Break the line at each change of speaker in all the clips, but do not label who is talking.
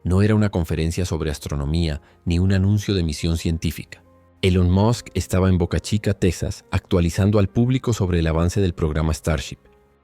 No era una conferencia sobre astronomía ni un anuncio de misión científica. Elon Musk estaba en Boca Chica, Texas, actualizando al público sobre el avance del programa Starship.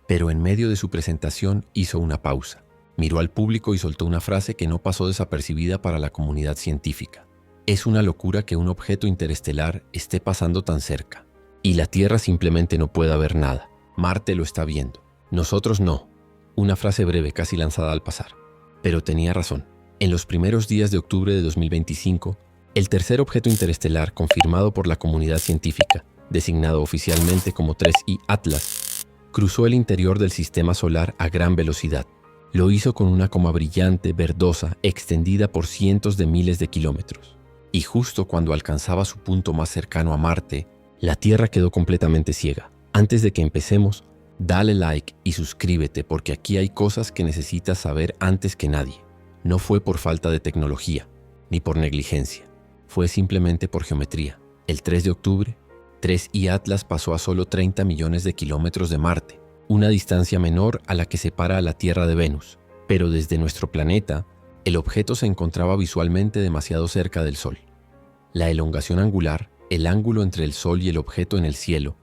Pero en medio de su presentación hizo una pausa. Miró al público y soltó una frase que no pasó desapercibida para la comunidad científica. Es una locura que un objeto interestelar esté pasando tan cerca. Y la Tierra simplemente no pueda ver nada. Marte lo está viendo. Nosotros no. Una frase breve casi lanzada al pasar. Pero tenía razón. En los primeros días de octubre de 2025, el tercer objeto interestelar confirmado por la comunidad científica, designado oficialmente como 3I Atlas, cruzó el interior del sistema solar a gran velocidad. Lo hizo con una coma brillante, verdosa, extendida por cientos de miles de kilómetros. Y justo cuando alcanzaba su punto más cercano a Marte, la Tierra quedó completamente ciega. Antes de que empecemos, dale like y suscríbete porque aquí hay cosas que necesitas saber antes que nadie. No fue por falta de tecnología, ni por negligencia. Fue simplemente por geometría. El 3 de octubre, 3I Atlas pasó a solo 30 millones de kilómetros de Marte, una distancia menor a la que separa a la Tierra de Venus. Pero desde nuestro planeta, el objeto se encontraba visualmente demasiado cerca del Sol. La elongación angular, el ángulo entre el Sol y el objeto en el cielo,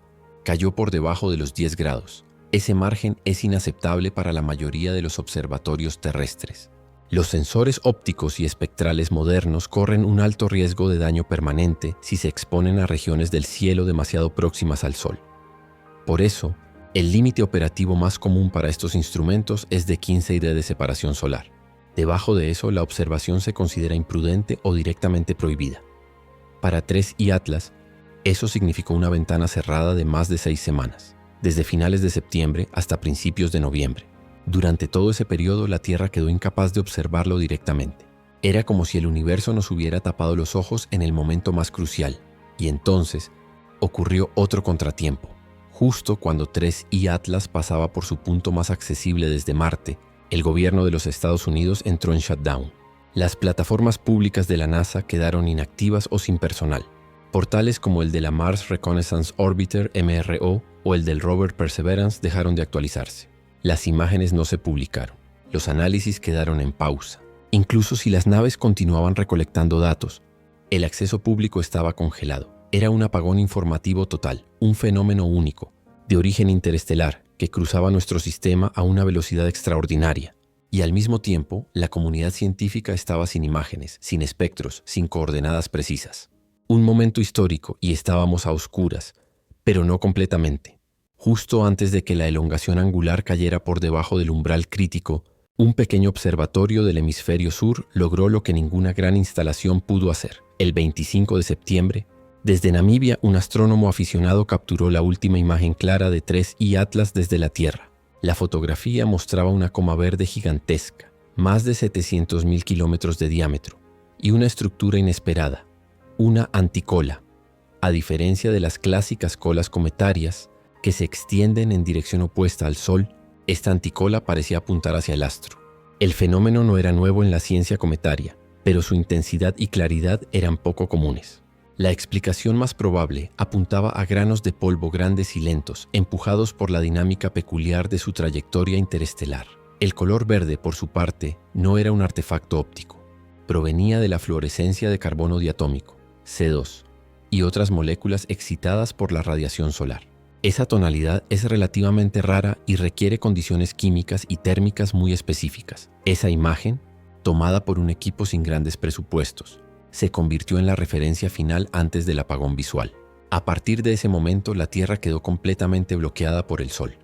cayó por debajo de los 10 grados. Ese margen es inaceptable para la mayoría de los observatorios terrestres. Los sensores ópticos y espectrales modernos corren un alto riesgo de daño permanente si se exponen a regiones del cielo demasiado próximas al Sol. Por eso, el límite operativo más común para estos instrumentos es de 15 ID de separación solar. Debajo de eso, la observación se considera imprudente o directamente prohibida. Para 3I Atlas, eso significó una ventana cerrada de más de 6 semanas, desde finales de septiembre hasta principios de noviembre. Durante todo ese periodo, la Tierra quedó incapaz de observarlo directamente. Era como si el universo nos hubiera tapado los ojos en el momento más crucial. Y entonces, ocurrió otro contratiempo. Justo cuando 3I Atlas pasaba por su punto más accesible desde Marte, el gobierno de los Estados Unidos entró en shutdown. Las plataformas públicas de la NASA quedaron inactivas o sin personal. Portales como el de la Mars Reconnaissance Orbiter (MRO) o el del rover Perseverance dejaron de actualizarse. Las imágenes no se publicaron. Los análisis quedaron en pausa. Incluso si las naves continuaban recolectando datos, el acceso público estaba congelado. Era un apagón informativo total, un fenómeno único, de origen interestelar, que cruzaba nuestro sistema a una velocidad extraordinaria. Y al mismo tiempo, la comunidad científica estaba sin imágenes, sin espectros, sin coordenadas precisas. Un momento histórico y estábamos a oscuras, pero no completamente. Justo antes de que la elongación angular cayera por debajo del umbral crítico, un pequeño observatorio del hemisferio sur logró lo que ninguna gran instalación pudo hacer. El 25 de septiembre, desde Namibia, un astrónomo aficionado capturó la última imagen clara de 3I Atlas desde la Tierra. La fotografía mostraba una coma verde gigantesca, más de 700.000 kilómetros de diámetro, y una estructura inesperada, una anticola. A diferencia de las clásicas colas cometarias, que se extienden en dirección opuesta al Sol, esta anticola parecía apuntar hacia el astro. El fenómeno no era nuevo en la ciencia cometaria, pero su intensidad y claridad eran poco comunes. La explicación más probable apuntaba a granos de polvo grandes y lentos, empujados por la dinámica peculiar de su trayectoria interestelar. El color verde, por su parte, no era un artefacto óptico. Provenía de la fluorescencia de carbono diatómico, C2, y otras moléculas excitadas por la radiación solar. Esa tonalidad es relativamente rara y requiere condiciones químicas y térmicas muy específicas. Esa imagen, tomada por un equipo sin grandes presupuestos, se convirtió en la referencia final antes del apagón visual. A partir de ese momento, la Tierra quedó completamente bloqueada por el Sol.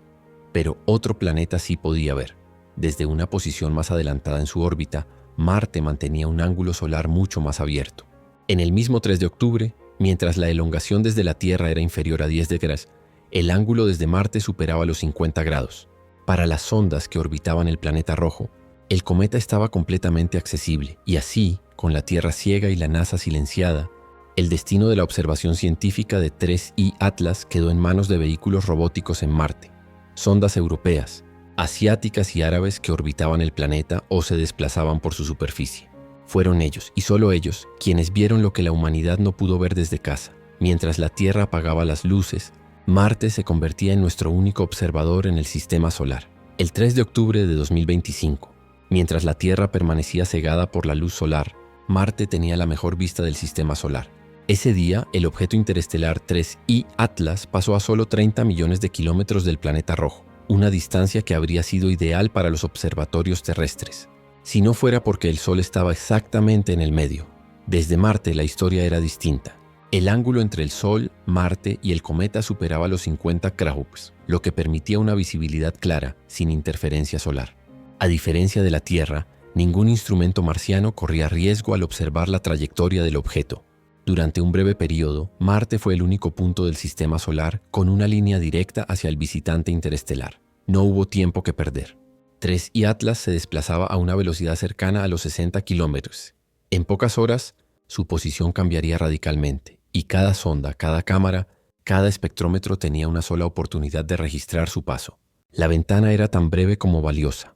Pero otro planeta sí podía ver. Desde una posición más adelantada en su órbita, Marte mantenía un ángulo solar mucho más abierto. En el mismo 3 de octubre, mientras la elongación desde la Tierra era inferior a 10 grados, el ángulo desde Marte superaba los 50 grados. Para las sondas que orbitaban el planeta rojo, el cometa estaba completamente accesible y así, con la Tierra ciega y la NASA silenciada, el destino de la observación científica de 3I Atlas quedó en manos de vehículos robóticos en Marte, sondas europeas, asiáticas y árabes que orbitaban el planeta o se desplazaban por su superficie. Fueron ellos, y solo ellos, quienes vieron lo que la humanidad no pudo ver desde casa. Mientras la Tierra apagaba las luces, Marte se convertía en nuestro único observador en el sistema solar. El 3 de octubre de 2025, Mientras la Tierra permanecía cegada por la luz solar, Marte tenía la mejor vista del sistema solar. Ese día, el objeto interestelar 3I Atlas pasó a solo 30 millones de kilómetros del planeta rojo, una distancia que habría sido ideal para los observatorios terrestres, si no fuera porque el Sol estaba exactamente en el medio. Desde Marte la historia era distinta. El ángulo entre el Sol, Marte y el cometa superaba los 50 Krauss, lo que permitía una visibilidad clara, sin interferencia solar. A diferencia de la Tierra, ningún instrumento marciano corría riesgo al observar la trayectoria del objeto. Durante un breve periodo, Marte fue el único punto del sistema solar con una línea directa hacia el visitante interestelar. No hubo tiempo que perder. 3I Atlas se desplazaba a una velocidad cercana a los 60 kilómetros. En pocas horas, su posición cambiaría radicalmente, y cada sonda, cada cámara, cada espectrómetro tenía una sola oportunidad de registrar su paso. La ventana era tan breve como valiosa.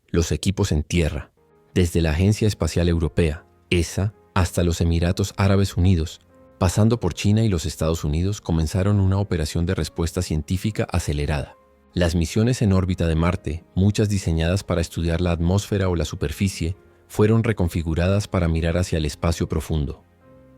Los equipos en tierra, desde la Agencia Espacial Europea, ESA, hasta los Emiratos Árabes Unidos, pasando por China y los Estados Unidos, comenzaron una operación de respuesta científica acelerada. Las misiones en órbita de Marte, muchas diseñadas para estudiar la atmósfera o la superficie, fueron reconfiguradas para mirar hacia el espacio profundo.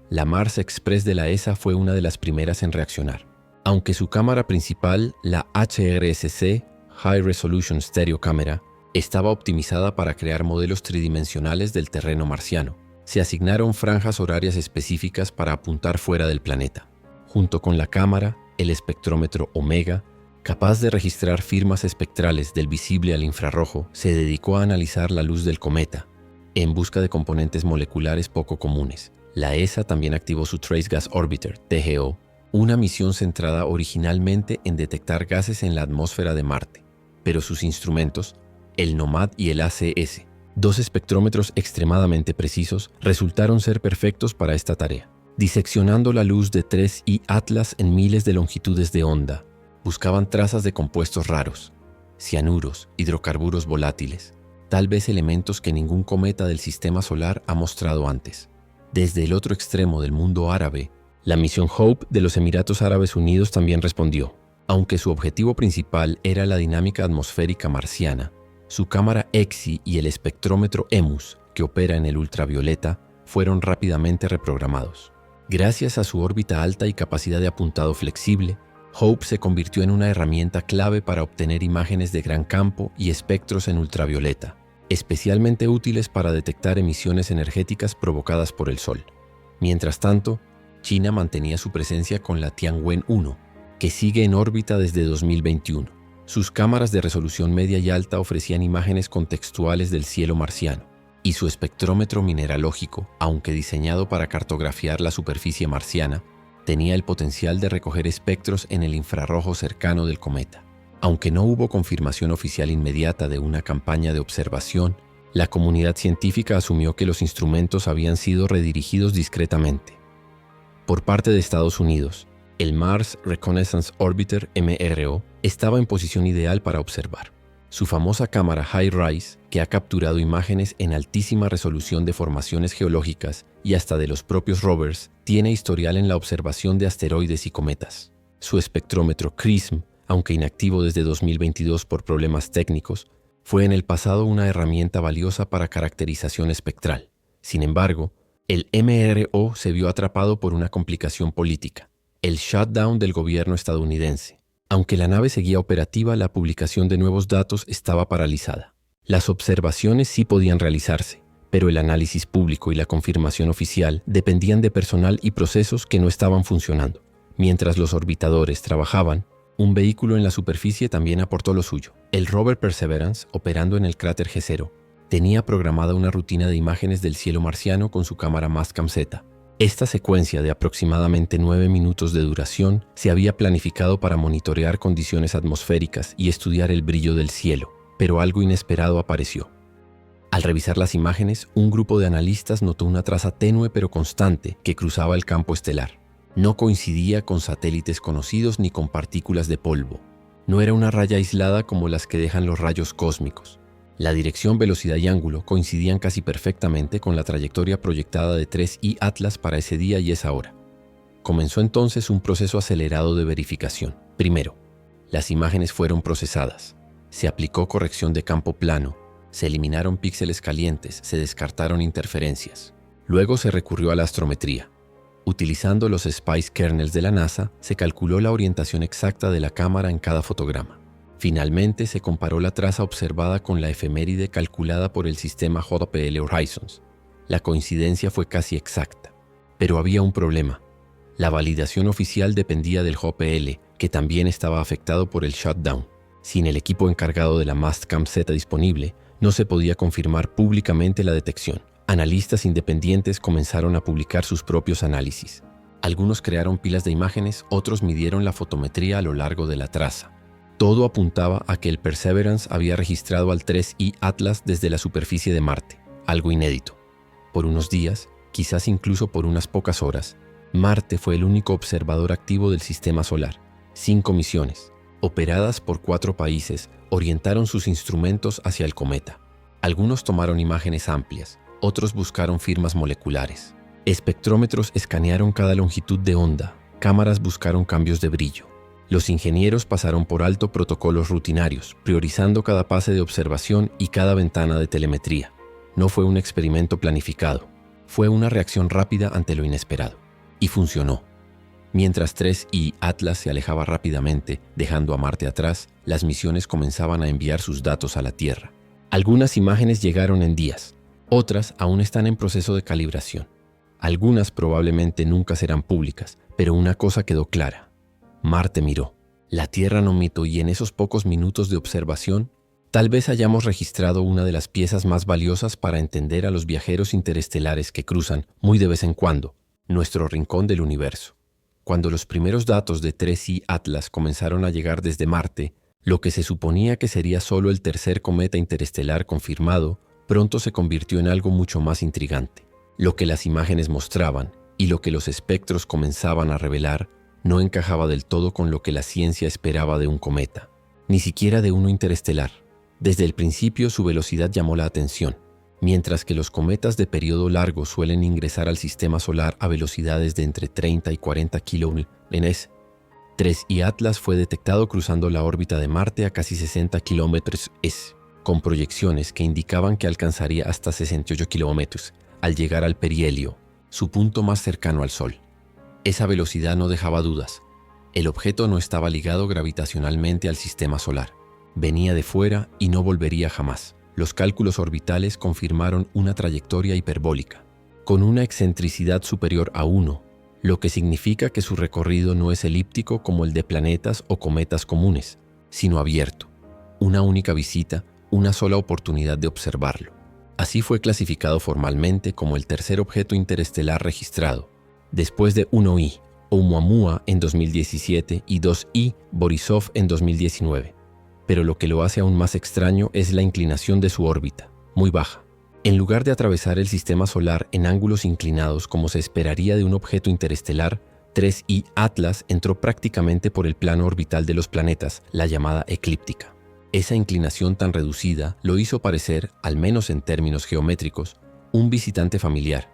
La Mars Express de la ESA fue una de las primeras en reaccionar. Aunque su cámara principal, la HRSC, High Resolution Stereo Camera, estaba optimizada para crear modelos tridimensionales del terreno marciano, se asignaron franjas horarias específicas para apuntar fuera del planeta. Junto con la cámara, el espectrómetro Omega, capaz de registrar firmas espectrales del visible al infrarrojo, se dedicó a analizar la luz del cometa, en busca de componentes moleculares poco comunes. La ESA también activó su Trace Gas Orbiter, TGO, una misión centrada originalmente en detectar gases en la atmósfera de Marte, pero sus instrumentos, el NOMAD y el ACS, dos espectrómetros extremadamente precisos, resultaron ser perfectos para esta tarea. Diseccionando la luz de 3I Atlas en miles de longitudes de onda, buscaban trazas de compuestos raros, cianuros, hidrocarburos volátiles, tal vez elementos que ningún cometa del sistema solar ha mostrado antes. Desde el otro extremo del mundo árabe, la misión Hope de los Emiratos Árabes Unidos también respondió. Aunque su objetivo principal era la dinámica atmosférica marciana, su cámara EXI y el espectrómetro EMUS, que opera en el ultravioleta, fueron rápidamente reprogramados. Gracias a su órbita alta y capacidad de apuntado flexible, Hope se convirtió en una herramienta clave para obtener imágenes de gran campo y espectros en ultravioleta, especialmente útiles para detectar emisiones energéticas provocadas por el Sol. Mientras tanto, China mantenía su presencia con la Tianwen-1, que sigue en órbita desde 2021. Sus cámaras de resolución media y alta ofrecían imágenes contextuales del cielo marciano, y su espectrómetro mineralógico, aunque diseñado para cartografiar la superficie marciana, tenía el potencial de recoger espectros en el infrarrojo cercano del cometa. Aunque no hubo confirmación oficial inmediata de una campaña de observación, la comunidad científica asumió que los instrumentos habían sido redirigidos discretamente. Por parte de Estados Unidos, el Mars Reconnaissance Orbiter MRO estaba en posición ideal para observar. Su famosa cámara HiRISE, que ha capturado imágenes en altísima resolución de formaciones geológicas y hasta de los propios rovers, tiene historial en la observación de asteroides y cometas. Su espectrómetro CRISM, aunque inactivo desde 2022 por problemas técnicos, fue en el pasado una herramienta valiosa para caracterización espectral. Sin embargo, el MRO se vio atrapado por una complicación política, el shutdown del gobierno estadounidense. Aunque la nave seguía operativa, la publicación de nuevos datos estaba paralizada. Las observaciones sí podían realizarse, pero el análisis público y la confirmación oficial dependían de personal y procesos que no estaban funcionando. Mientras los orbitadores trabajaban, un vehículo en la superficie también aportó lo suyo. El rover Perseverance, operando en el cráter G0, tenía programada una rutina de imágenes del cielo marciano con su cámara Mastcam-Z. Esta secuencia de aproximadamente 9 minutos de duración se había planificado para monitorear condiciones atmosféricas y estudiar el brillo del cielo, pero algo inesperado apareció. Al revisar las imágenes, un grupo de analistas notó una traza tenue pero constante que cruzaba el campo estelar. No coincidía con satélites conocidos ni con partículas de polvo. No era una raya aislada como las que dejan los rayos cósmicos. La dirección, velocidad y ángulo coincidían casi perfectamente con la trayectoria proyectada de 3I Atlas para ese día y esa hora. Comenzó entonces un proceso acelerado de verificación. Primero, las imágenes fueron procesadas. Se aplicó corrección de campo plano. Se eliminaron píxeles calientes, se descartaron interferencias. Luego se recurrió a la astrometría. Utilizando los Spice Kernels de la NASA, se calculó la orientación exacta de la cámara en cada fotograma. Finalmente, se comparó la traza observada con la efeméride calculada por el sistema JPL Horizons. La coincidencia fue casi exacta. Pero había un problema. La validación oficial dependía del JPL, que también estaba afectado por el shutdown. Sin el equipo encargado de la Mastcam Z disponible, no se podía confirmar públicamente la detección. Analistas independientes comenzaron a publicar sus propios análisis. Algunos crearon pilas de imágenes, otros midieron la fotometría a lo largo de la traza. Todo apuntaba a que el Perseverance había registrado al 3I Atlas desde la superficie de Marte, algo inédito. Por unos días, quizás incluso por unas pocas horas, Marte fue el único observador activo del sistema solar. 5 misiones, operadas por 4 países, orientaron sus instrumentos hacia el cometa. Algunos tomaron imágenes amplias, otros buscaron firmas moleculares. Espectrómetros escanearon cada longitud de onda, cámaras buscaron cambios de brillo. Los ingenieros pasaron por alto protocolos rutinarios, priorizando cada pase de observación y cada ventana de telemetría. No fue un experimento planificado, fue una reacción rápida ante lo inesperado. Y funcionó. Mientras 3I Atlas se alejaba rápidamente, dejando a Marte atrás, las misiones comenzaban a enviar sus datos a la Tierra. Algunas imágenes llegaron en días, otras aún están en proceso de calibración. Algunas probablemente nunca serán públicas, pero una cosa quedó clara. Marte miró, la Tierra no mitó, y en esos pocos minutos de observación, tal vez hayamos registrado una de las piezas más valiosas para entender a los viajeros interestelares que cruzan, muy de vez en cuando, nuestro rincón del universo. Cuando los primeros datos de 3I Atlas comenzaron a llegar desde Marte, lo que se suponía que sería solo el tercer cometa interestelar confirmado, pronto se convirtió en algo mucho más intrigante. Lo que las imágenes mostraban y lo que los espectros comenzaban a revelar no encajaba del todo con lo que la ciencia esperaba de un cometa, ni siquiera de uno interestelar. Desde el principio su velocidad llamó la atención. Mientras que los cometas de periodo largo suelen ingresar al sistema solar a velocidades de entre 30 y 40 km/h, 3I Atlas fue detectado cruzando la órbita de Marte a casi 60 km/h, con proyecciones que indicaban que alcanzaría hasta 68 km al llegar al perihelio, su punto más cercano al Sol. Esa velocidad no dejaba dudas. El objeto no estaba ligado gravitacionalmente al sistema solar. Venía de fuera y no volvería jamás. Los cálculos orbitales confirmaron una trayectoria hiperbólica, con una excentricidad superior a 1, lo que significa que su recorrido no es elíptico como el de planetas o cometas comunes, sino abierto. Una única visita, una sola oportunidad de observarlo. Así fue clasificado formalmente como el tercer objeto interestelar registrado, después de 1I, Oumuamua en 2017 y 2I, Borisov en 2019. Pero lo que lo hace aún más extraño es la inclinación de su órbita, muy baja. En lugar de atravesar el sistema solar en ángulos inclinados como se esperaría de un objeto interestelar, 3I Atlas entró prácticamente por el plano orbital de los planetas, la llamada eclíptica. Esa inclinación tan reducida lo hizo parecer, al menos en términos geométricos, un visitante familiar,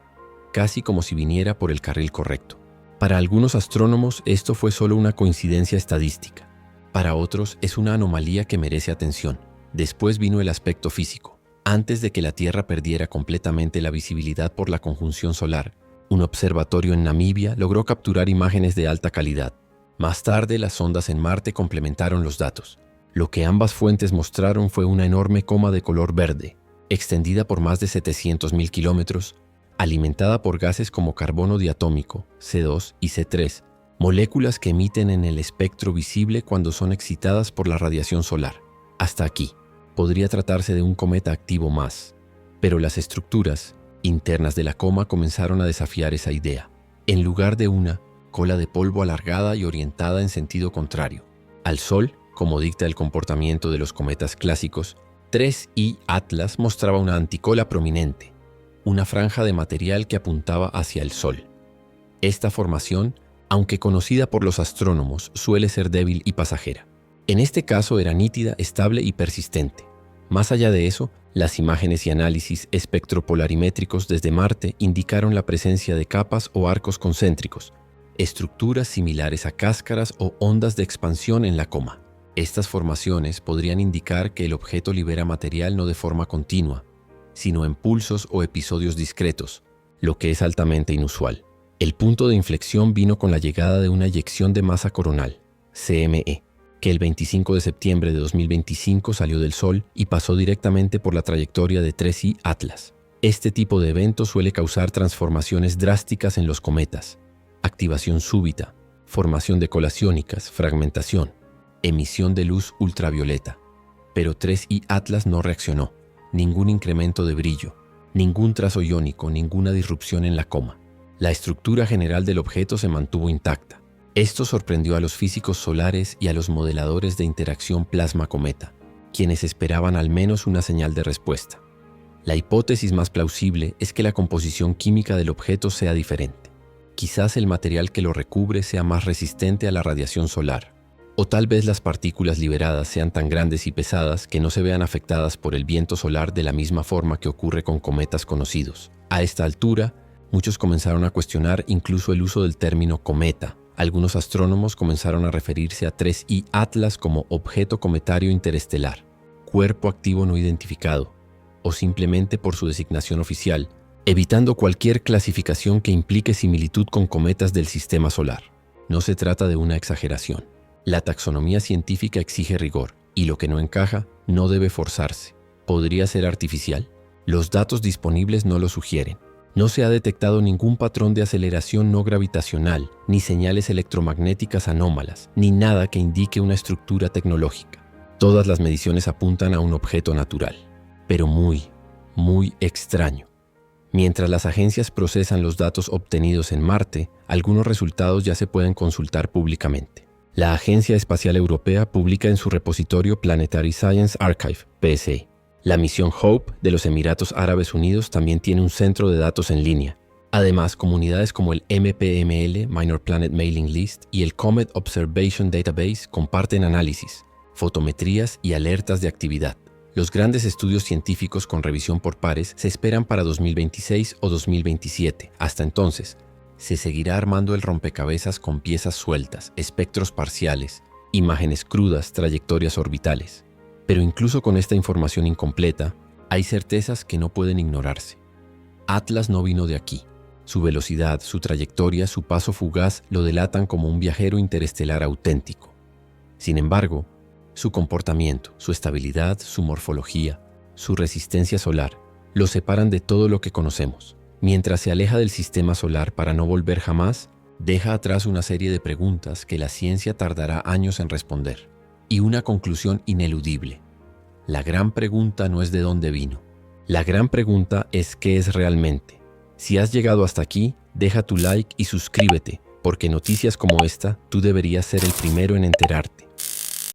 casi como si viniera por el carril correcto. Para algunos astrónomos esto fue solo una coincidencia estadística. Para otros es una anomalía que merece atención. Después vino el aspecto físico. Antes de que la Tierra perdiera completamente la visibilidad por la conjunción solar, un observatorio en Namibia logró capturar imágenes de alta calidad. Más tarde, las sondas en Marte complementaron los datos. Lo que ambas fuentes mostraron fue una enorme coma de color verde, extendida por más de 700.000 kilómetros, alimentada por gases como carbono diatómico, C2 y C3, moléculas que emiten en el espectro visible cuando son excitadas por la radiación solar. Hasta aquí, podría tratarse de un cometa activo más, pero las estructuras internas de la coma comenzaron a desafiar esa idea. En lugar de una cola de polvo alargada y orientada en sentido contrario al Sol, como dicta el comportamiento de los cometas clásicos, 3I Atlas mostraba una anticola prominente, una franja de material que apuntaba hacia el Sol. Esta formación, aunque conocida por los astrónomos, suele ser débil y pasajera. En este caso era nítida, estable y persistente. Más allá de eso, las imágenes y análisis espectropolarimétricos desde Marte indicaron la presencia de capas o arcos concéntricos, estructuras similares a cáscaras o ondas de expansión en la coma. Estas formaciones podrían indicar que el objeto libera material no de forma continua, sino en pulsos o episodios discretos, lo que es altamente inusual. El punto de inflexión vino con la llegada de una eyección de masa coronal, CME, que el 25 de septiembre de 2025 salió del Sol y pasó directamente por la trayectoria de 3I Atlas. Este tipo de evento suele causar transformaciones drásticas en los cometas: activación súbita, formación de colas iónicas, fragmentación, emisión de luz ultravioleta. Pero 3I Atlas no reaccionó. Ningún incremento de brillo, ningún trazo iónico, ninguna disrupción en la coma. La estructura general del objeto se mantuvo intacta. Esto sorprendió a los físicos solares y a los modeladores de interacción plasma-cometa, quienes esperaban al menos una señal de respuesta. La hipótesis más plausible es que la composición química del objeto sea diferente. Quizás el material que lo recubre sea más resistente a la radiación solar, o tal vez las partículas liberadas sean tan grandes y pesadas que no se vean afectadas por el viento solar de la misma forma que ocurre con cometas conocidos. A esta altura, muchos comenzaron a cuestionar incluso el uso del término cometa. Algunos astrónomos comenzaron a referirse a 3I Atlas como objeto cometario interestelar, cuerpo activo no identificado, o simplemente por su designación oficial, evitando cualquier clasificación que implique similitud con cometas del sistema solar. No se trata de una exageración. La taxonomía científica exige rigor, y lo que no encaja no debe forzarse. ¿Podría ser artificial? Los datos disponibles no lo sugieren. No se ha detectado ningún patrón de aceleración no gravitacional, ni señales electromagnéticas anómalas, ni nada que indique una estructura tecnológica. Todas las mediciones apuntan a un objeto natural, pero muy extraño. Mientras las agencias procesan los datos obtenidos en Marte, algunos resultados ya se pueden consultar públicamente. La Agencia Espacial Europea publica en su repositorio Planetary Science Archive, PSA. La misión HOPE de los Emiratos Árabes Unidos también tiene un centro de datos en línea. Además, comunidades como el MPML, Minor Planet Mailing List, y el Comet Observation Database comparten análisis, fotometrías y alertas de actividad. Los grandes estudios científicos con revisión por pares se esperan para 2026 o 2027. Hasta entonces, se seguirá armando el rompecabezas con piezas sueltas, espectros parciales, imágenes crudas, trayectorias orbitales. Pero incluso con esta información incompleta, hay certezas que no pueden ignorarse. Atlas no vino de aquí. Su velocidad, su trayectoria, su paso fugaz lo delatan como un viajero interestelar auténtico. Sin embargo, su comportamiento, su estabilidad, su morfología, su resistencia solar, lo separan de todo lo que conocemos. Mientras se aleja del sistema solar para no volver jamás, deja atrás una serie de preguntas que la ciencia tardará años en responder. Y una conclusión ineludible. La gran pregunta no es de dónde vino. La gran pregunta es qué es realmente. Si has llegado hasta aquí, deja tu like y suscríbete, porque noticias como esta, tú deberías ser el primero en enterarte.